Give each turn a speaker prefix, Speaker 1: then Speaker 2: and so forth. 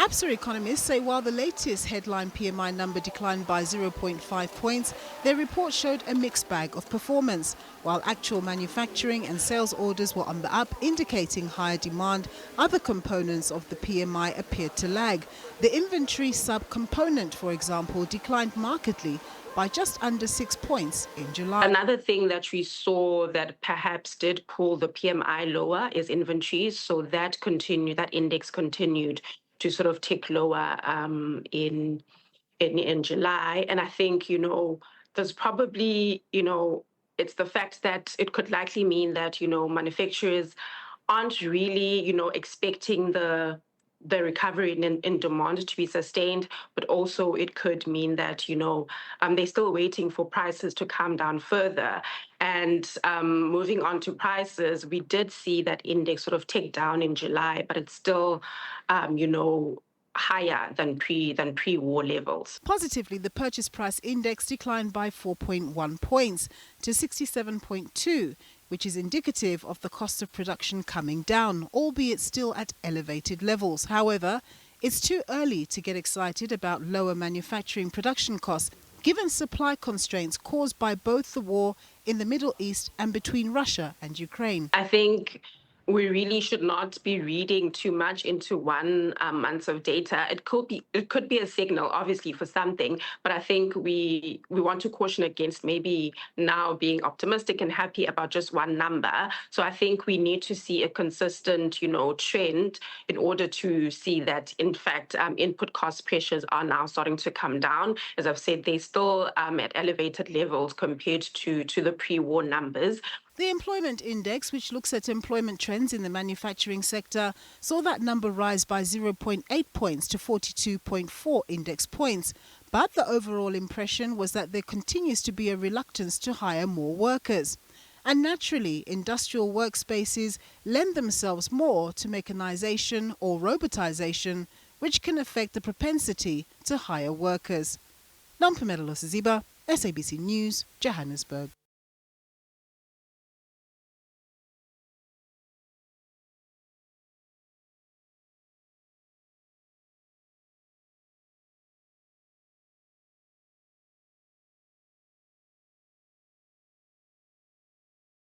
Speaker 1: Absa economists say while the latest headline PMI number declined by 0.5 points, their report showed a mixed bag of performance. While actual manufacturing and sales orders were on the up, indicating higher demand, other components of the PMI appeared to lag. The inventory subcomponent, for example, declined markedly by just under 6 points in July.
Speaker 2: Another thing that we saw that perhaps did pull the PMI lower is inventories. So that index continued to sort of tick lower in July. And I think, there's probably, it's the fact that it could likely mean that, manufacturers aren't really, expecting the recovery in demand to be sustained, but also it could mean that, they're still waiting for prices to come down further. And moving on to prices, we did see that index sort of tick down in July, but it's still, higher than pre-war levels.
Speaker 1: Positively, the purchase price index declined by 4.1 points to 67.2, which is indicative of the cost of production coming down, albeit still at elevated levels. However, it's too early to get excited about lower manufacturing production costs, given supply constraints caused by both the war in the Middle East and between Russia and Ukraine.
Speaker 2: I think we really should not be reading too much into 1 month of data. It could be a signal, obviously, for something, but I think we want to caution against maybe now being optimistic and happy about just one number. So I think we need to see a consistent, trend in order to see that, in fact, input cost pressures are now starting to come down. As I've said, they're still at elevated levels compared to the pre-war numbers.
Speaker 1: The employment index, which looks at employment trends in the manufacturing sector, saw that number rise by 0.8 points to 42.4 index points. But the overall impression was that there continues to be a reluctance to hire more workers. And naturally, industrial workspaces lend themselves more to mechanization or robotization, which can affect the propensity to hire workers. Nompumelelo Siziba, SABC News, Johannesburg.